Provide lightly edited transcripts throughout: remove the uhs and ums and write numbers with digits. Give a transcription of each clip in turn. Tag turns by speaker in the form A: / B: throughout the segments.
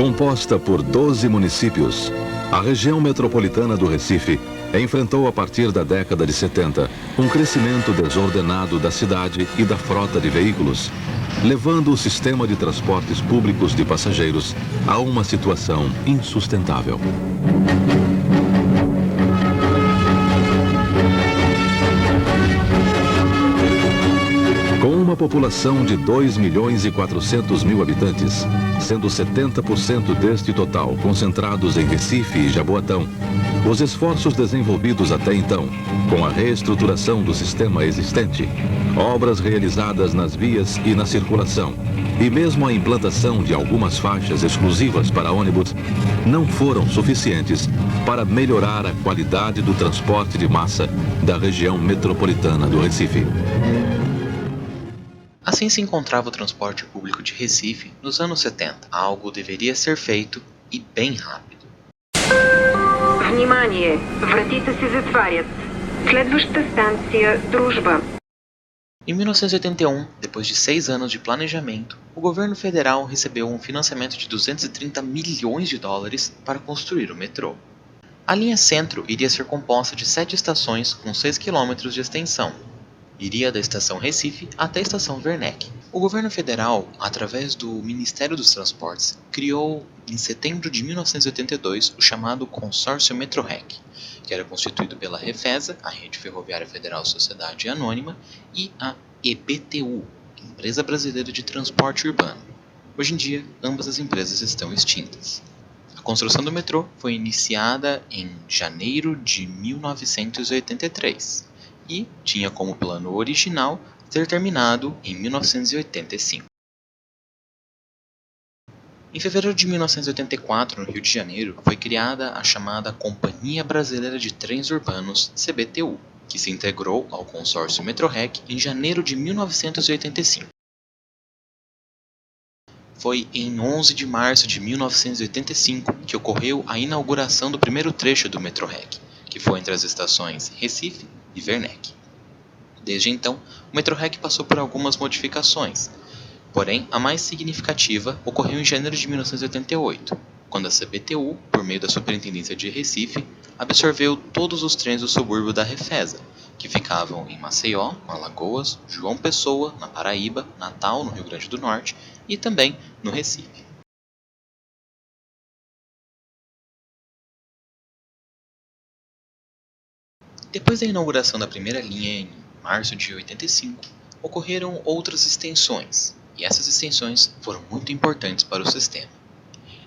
A: Composta por 12 municípios, a região metropolitana do Recife enfrentou a partir da década de 70 um crescimento desordenado da cidade e da frota de veículos, levando o sistema de transportes públicos de passageiros a uma situação insustentável. Com uma população de 2.400.000 habitantes, sendo 70% deste total concentrados em Recife e Jaboatão, os esforços desenvolvidos até então, com a reestruturação do sistema existente, obras realizadas nas vias e na circulação, e mesmo a implantação de algumas faixas exclusivas para ônibus, não foram suficientes para melhorar a qualidade do transporte de massa da região metropolitana do Recife.
B: Assim se encontrava o transporte público de Recife nos anos 70. Algo deveria ser feito e bem rápido.
C: Внимание! Вратите се затварят. Следваща станция Дружба.
B: Em 1981, depois de 6 anos de planejamento, o governo federal recebeu um financiamento de 230 milhões de dólares para construir o metrô. A linha Centro iria ser composta de 7 estações com 6 km de extensão. Iria da estação Recife até a estação Werneck. O governo federal, através do Ministério dos Transportes, criou em setembro de 1982 o chamado Consórcio Metrorec, que era constituído pela Refesa, a Rede Ferroviária Federal Sociedade Anônima, e a EBTU, Empresa Brasileira de Transporte Urbano. Hoje em dia, ambas as empresas estão extintas. A construção do metrô foi iniciada em janeiro de 1983. E tinha como plano original ser terminado em 1985. Em fevereiro de 1984, no Rio de Janeiro, foi criada a chamada Companhia Brasileira de Trens Urbanos, CBTU, que se integrou ao consórcio Metrorec em janeiro de 1985. Foi em 11 de março de 1985 que ocorreu a inauguração do primeiro trecho do Metrorec, que foi entre as estações Recife e Werneck. Desde então, o Metrorec passou por algumas modificações, porém a mais significativa ocorreu em janeiro de 1988, quando a CBTU, por meio da Superintendência de Recife, absorveu todos os trens do subúrbio da Refesa, que ficavam em Maceió, Alagoas, João Pessoa, na Paraíba, Natal, no Rio Grande do Norte e também no Recife. Depois da inauguração da primeira linha em março de 85, ocorreram outras extensões, e essas extensões foram muito importantes para o sistema.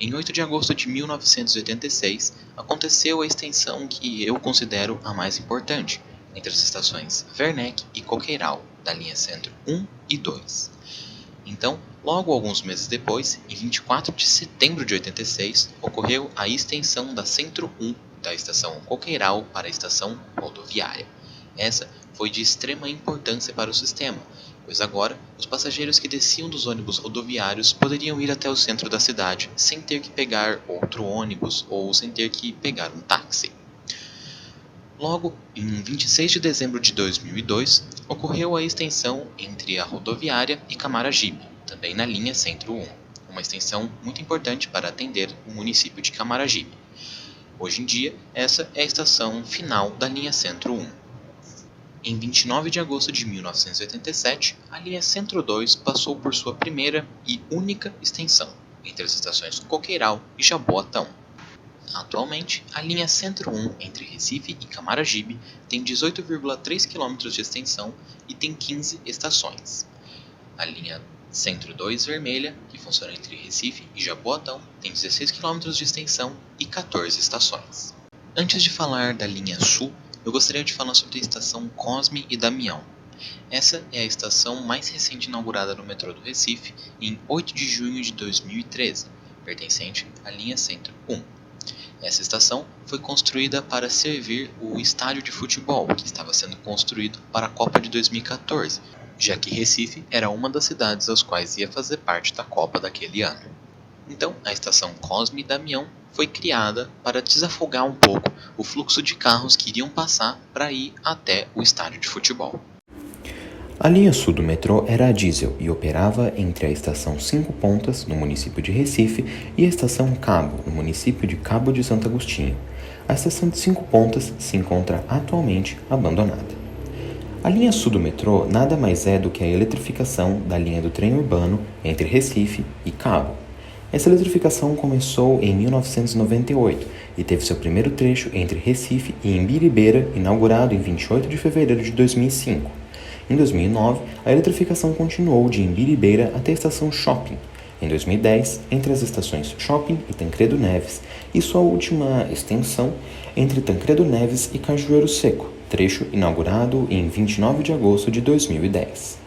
B: Em 8 de agosto de 1986, aconteceu a extensão que eu considero a mais importante, entre as estações Werneck e Coqueiral, da linha Centro 1 e 2. Então, logo alguns meses depois, em 24 de setembro de 86, ocorreu a extensão da Centro 1 da estação Coqueiral para a estação rodoviária. Essa foi de extrema importância para o sistema, pois agora os passageiros que desciam dos ônibus rodoviários poderiam ir até o centro da cidade sem ter que pegar outro ônibus ou sem ter que pegar um táxi. Logo, em 26 de dezembro de 2002, ocorreu a extensão entre a rodoviária e Camaragibe, também na linha Centro 1, uma extensão muito importante para atender o município de Camaragibe. Hoje em dia, essa é a estação final da linha Centro 1. Em 29 de agosto de 1987, a linha Centro 2 passou por sua primeira e única extensão, entre as estações Coqueiral e Jaboatão. Atualmente, a linha Centro 1 entre Recife e Camaragibe tem 18,3 km de extensão e tem 15 estações. A linha Centro 2 Vermelha, que funciona entre Recife e Jaboatão, tem 16 km de extensão e 14 estações. Antes de falar da linha Sul, eu gostaria de falar sobre a estação Cosme e Damião. Essa é a estação mais recente inaugurada no metrô do Recife em 8 de junho de 2013, pertencente à linha Centro 1. Essa estação foi construída para servir o estádio de futebol que estava sendo construído para a Copa de 2014, já que Recife era uma das cidades às quais ia fazer parte da Copa daquele ano. Então, a estação Cosme e Damião foi criada para desafogar um pouco o fluxo de carros que iriam passar para ir até o estádio de futebol.
D: A linha sul do metrô era a diesel e operava entre a estação 5 Pontas, no município de Recife, e a estação Cabo, no município de Cabo de Santo Agostinho. A estação de 5 Pontas se encontra atualmente abandonada. A linha sul do metrô nada mais é do que a eletrificação da linha do trem urbano entre Recife e Cabo. Essa eletrificação começou em 1998 e teve seu primeiro trecho entre Recife e Imbiribeira, inaugurado em 28 de fevereiro de 2005. Em 2009, a eletrificação continuou de Imbiribeira até a estação Shopping. Em 2010, entre as estações Shopping e Tancredo Neves, e sua última extensão entre Tancredo Neves e Cajueiro Seco, trecho inaugurado em 29 de agosto de 2010.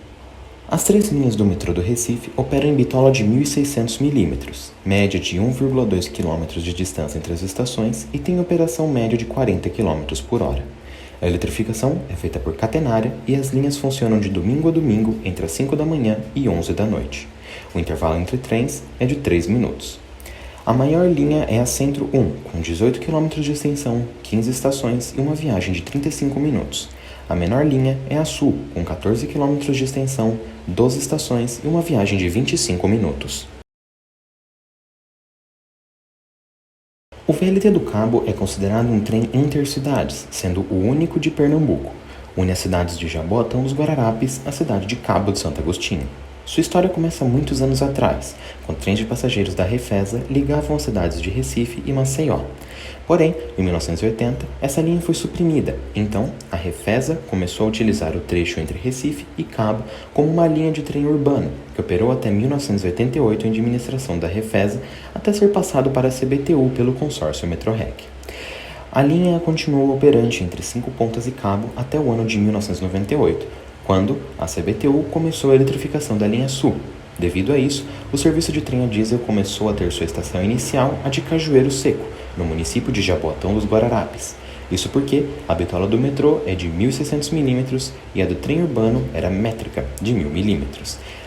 D: As 3 linhas do metrô do Recife operam em bitola de 1.600 mm, média de 1,2 km de distância entre as estações e tem operação média de 40 km por hora. A eletrificação é feita por catenária e as linhas funcionam de domingo a domingo entre as 5 da manhã e 11 da noite. O intervalo entre trens é de 3 minutos. A maior linha é a Centro 1, com 18 km de extensão, 15 estações e uma viagem de 35 minutos. A menor linha é a Sul, com 14 km de extensão, 12 estações e uma viagem de 25 minutos. O VLT do Cabo é considerado um trem intercidades, sendo o único de Pernambuco. Une as cidades de Jaboatão dos Guararapes à cidade de Cabo de Santo Agostinho. Sua história começa muitos anos atrás, quando trens de passageiros da Refesa ligavam as cidades de Recife e Maceió. Porém, em 1980, essa linha foi suprimida, então a Refesa começou a utilizar o trecho entre Recife e Cabo como uma linha de trem urbano, que operou até 1988 em administração da Refesa, até ser passado para a CBTU pelo consórcio Metrorec. A linha continuou operante entre 5 Pontas e Cabo até o ano de 1998, quando a CBTU começou a eletrificação da linha Sul. Devido a isso, o serviço de trem a diesel começou a ter sua estação inicial, a de Cajueiro Seco, no município de Jaboatão dos Guararapes. Isso porque a bitola do metrô é de 1.600 mm e a do trem urbano era métrica, de 1.000 mm.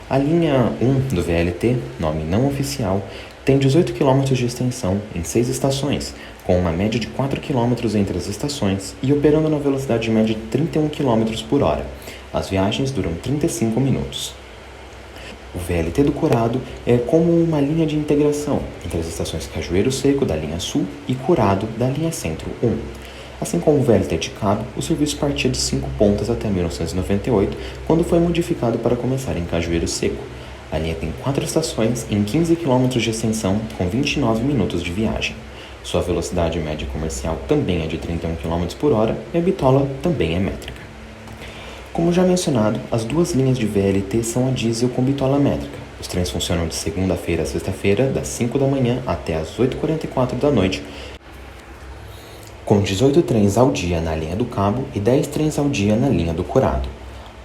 D: A linha 1 do VLT, nome não oficial, tem 18 km de extensão em 6 estações, com uma média de 4 km entre as estações e operando na velocidade média de 31 km por hora. As viagens duram 35 minutos. O VLT do Curado é como uma linha de integração entre as estações Cajueiro Seco, da linha Sul, e Curado, da linha Centro 1. Assim como o VLT de Cabo, o serviço partia de 5 Pontas até 1998, quando foi modificado para começar em Cajueiro Seco. A linha tem 4 estações em 15 km de extensão, com 29 minutos de viagem. Sua velocidade média comercial também é de 31 km por hora e a bitola também é métrica. Como já mencionado, as 2 linhas de VLT são a diesel com bitola métrica. Os trens funcionam de segunda-feira a sexta-feira, das 5 da manhã até as 8h44 da noite, com 18 trens ao dia na linha do Cabo e 10 trens ao dia na linha do Curado.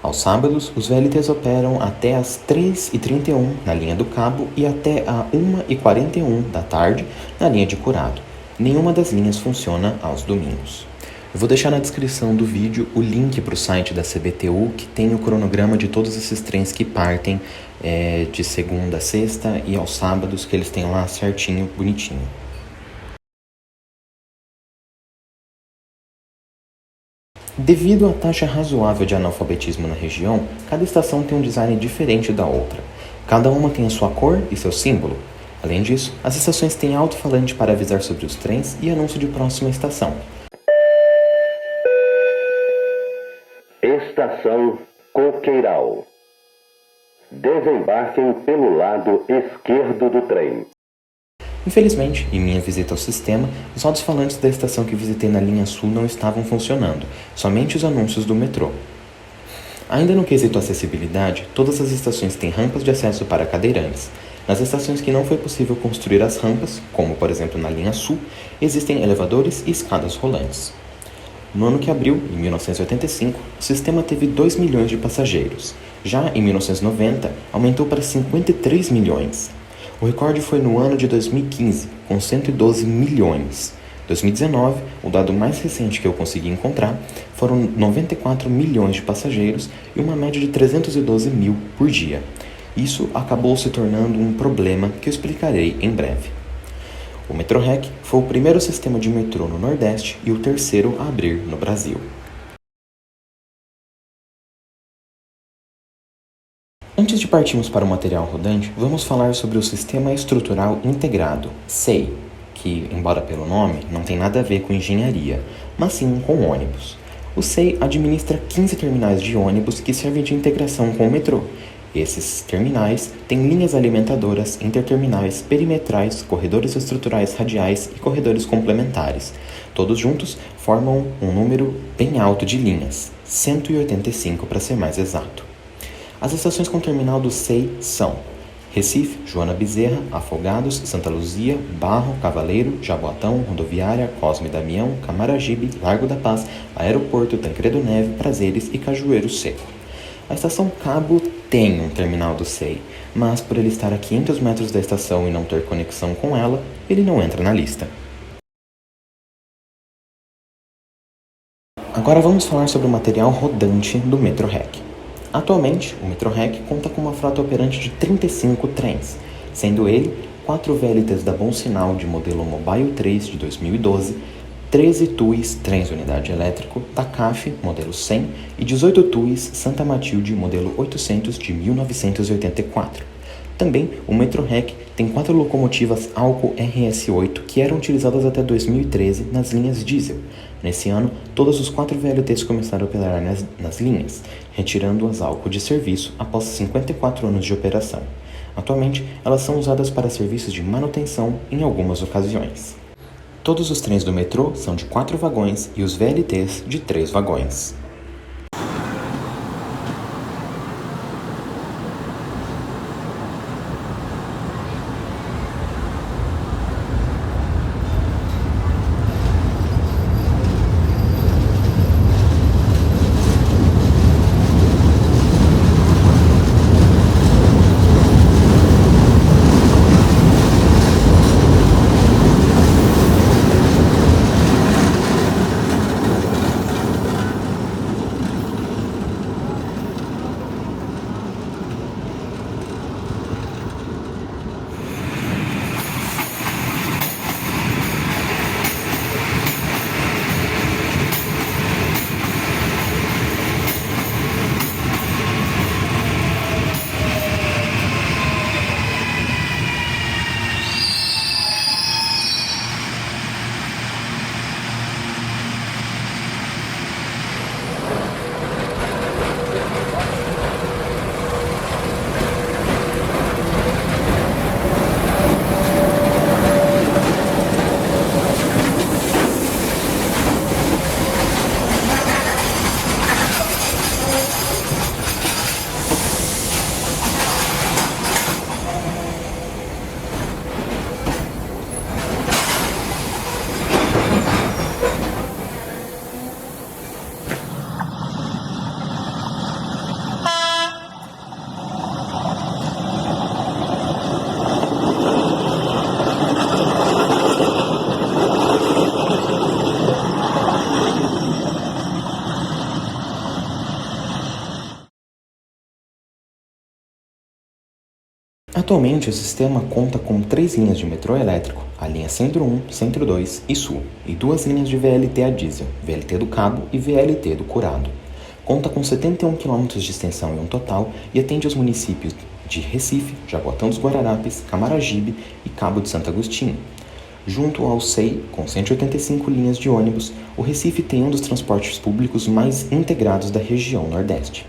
D: Aos sábados, os VLTs operam até as 3h31 na linha do Cabo e até a 1h41 da tarde na linha de Curado. Nenhuma das linhas funciona aos domingos. Eu vou deixar na descrição do vídeo o link para o site da CBTU, que tem o cronograma de todos esses trens que partem de segunda a sexta e aos sábados, que eles têm lá certinho, bonitinho. Devido à taxa razoável de analfabetismo na região, cada estação tem um design diferente da outra. Cada uma tem a sua cor e seu símbolo. Além disso, as estações têm alto-falante para avisar sobre os trens e anúncio de próxima estação.
E: Estação Coqueiral. Desembarquem pelo lado esquerdo do trem.
D: Infelizmente, em minha visita ao sistema, os alto-falantes da estação que visitei na linha Sul não estavam funcionando, somente os anúncios do metrô. Ainda no quesito acessibilidade, todas as estações têm rampas de acesso para cadeirantes. Nas estações que não foi possível construir as rampas, como por exemplo na linha Sul, existem elevadores e escadas rolantes. No ano que abriu, em 1985, o sistema teve 2 milhões de passageiros. Já em 1990, aumentou para 53 milhões. O recorde foi no ano de 2015, com 112 milhões. 2019, o dado mais recente que eu consegui encontrar, foram 94 milhões de passageiros e uma média de 312 mil por dia. Isso acabou se tornando um problema que eu explicarei em breve. O Metrorec foi o primeiro sistema de metrô no Nordeste e o terceiro a abrir no Brasil. Antes de partirmos para o material rodante, vamos falar sobre o Sistema Estrutural Integrado, SEI, que, embora pelo nome, não tem nada a ver com engenharia, mas sim com ônibus. O SEI administra 15 terminais de ônibus que servem de integração com o metrô. Esses terminais têm linhas alimentadoras, interterminais, perimetrais, corredores estruturais radiais e corredores complementares. Todos juntos formam um número bem alto de linhas, 185 para ser mais exato. As estações com terminal do SEI são Recife, Joana Bezerra, Afogados, Santa Luzia, Barro, Cavaleiro, Jaboatão, Rodoviária, Cosme e Damião, Camaragibe, Largo da Paz, Aeroporto, Tancredo Neve, Prazeres e Cajueiro Seco. A estação Cabo tem um terminal do SEI, mas por ele estar a 500 metros da estação e não ter conexão com ela, ele não entra na lista. Agora vamos falar sobre o material rodante do Metrorec. Atualmente, o Metrorec conta com uma frota operante de 35 trens, sendo ele 4 VLTs da Bom Sinal de modelo Mobile 3 de 2012, 13 TUIs trens unidade elétrico TACAF modelo 100 e 18 TUIs Santa Matilde modelo 800 de 1984. Também, o Metrorec tem 4 locomotivas Alco RS8 que eram utilizadas até 2013 nas linhas diesel. Nesse ano, todos os 4 VLTs começaram a operar nas linhas, retirando as Alco de serviço após 54 anos de operação. Atualmente, elas são usadas para serviços de manutenção em algumas ocasiões. Todos os trens do metrô são de 4 vagões e os VLTs de 3 vagões. Atualmente, o sistema conta com 3 linhas de metrô elétrico, a linha Centro 1, Centro 2 e Sul, e 2 linhas de VLT a diesel, VLT do Cabo e VLT do Curado. Conta com 71 km de extensão em um total e atende aos municípios de Recife, Jaboatão dos Guararapes, Camaragibe e Cabo de Santo Agostinho. Junto ao SEI, com 185 linhas de ônibus, o Recife tem um dos transportes públicos mais integrados da região Nordeste.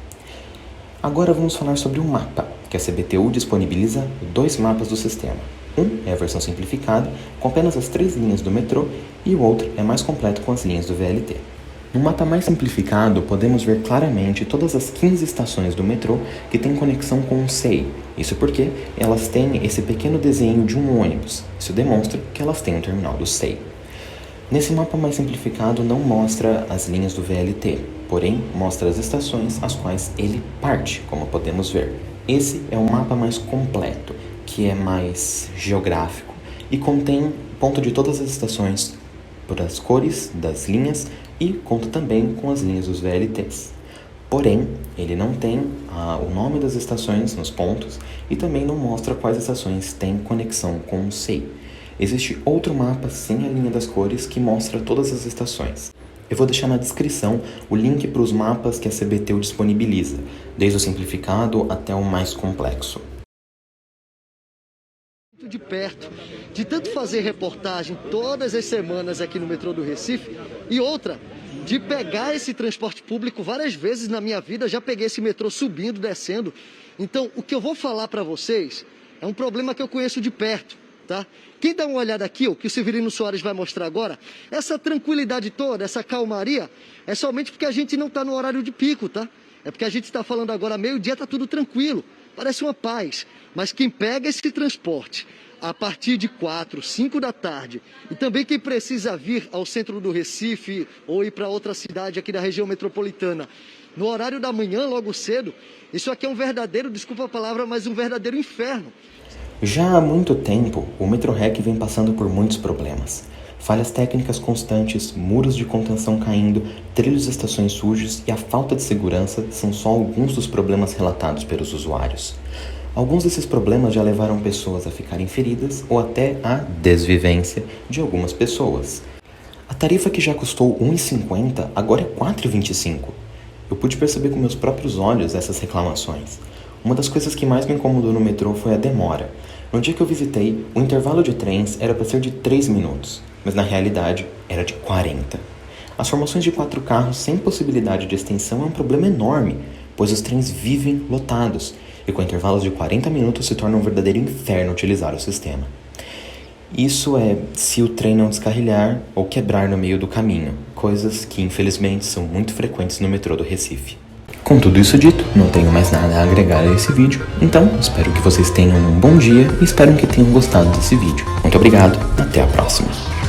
D: Agora vamos falar sobre o mapa, que a CBTU disponibiliza 2 mapas do sistema. Um é a versão simplificada, com apenas as 3 linhas do metrô, e o outro é mais completo com as linhas do VLT. No mapa mais simplificado, podemos ver claramente todas as 15 estações do metrô que têm conexão com o SEI. Isso porque elas têm esse pequeno desenho de um ônibus. Isso demonstra que elas têm um terminal do SEI. Nesse mapa mais simplificado não mostra as linhas do VLT, porém mostra as estações às quais ele parte, como podemos ver. Esse é um mapa mais completo, que é mais geográfico e contém ponto de todas as estações por as cores das linhas e conta também com as linhas dos VLTs. Porém, ele não tem o nome das estações nos pontos e também não mostra quais estações têm conexão com o SEI. Existe outro mapa sem a linha das cores que mostra todas as estações. Eu vou deixar na descrição o link para os mapas que a CBTU disponibiliza, desde o simplificado até o mais complexo.
F: De perto, de tanto fazer reportagem todas as semanas aqui no metrô do Recife, e outra, de pegar esse transporte público várias vezes na minha vida, já peguei esse metrô subindo, descendo. Então, o que eu vou falar para vocês é um problema que eu conheço de perto, tá? Quem dá uma olhada aqui, o que o Severino Soares vai mostrar agora, essa tranquilidade toda, essa calmaria, é somente porque a gente não está no horário de pico, tá? É porque a gente está falando agora meio-dia, tá tudo tranquilo, parece uma paz. Mas quem pega esse transporte a partir de 4, 5 da tarde, e também quem precisa vir ao centro do Recife ou ir para outra cidade aqui da região metropolitana, no horário da manhã, logo cedo, isso aqui é um verdadeiro, desculpa a palavra, mas um verdadeiro inferno.
D: Já há muito tempo, o Metrorec vem passando por muitos problemas. Falhas técnicas constantes, muros de contenção caindo, trilhos e estações sujos e a falta de segurança são só alguns dos problemas relatados pelos usuários. Alguns desses problemas já levaram pessoas a ficarem feridas ou até a desvivência de algumas pessoas. A tarifa que já custou R$ 1,50 agora é R$ 4,25. Eu pude perceber com meus próprios olhos essas reclamações. Uma das coisas que mais me incomodou no metrô foi a demora. No dia que eu visitei, o intervalo de trens era para ser de 3 minutos, mas na realidade era de 40. As formações de 4 carros sem possibilidade de extensão é um problema enorme, pois os trens vivem lotados, e com intervalos de 40 minutos se torna um verdadeiro inferno utilizar o sistema. Isso é se o trem não descarrilhar ou quebrar no meio do caminho, coisas que infelizmente são muito frequentes no metrô do Recife. Com tudo isso dito, não tenho mais nada a agregar a esse vídeo, então espero que vocês tenham um bom dia e espero que tenham gostado desse vídeo. Muito obrigado, até a próxima!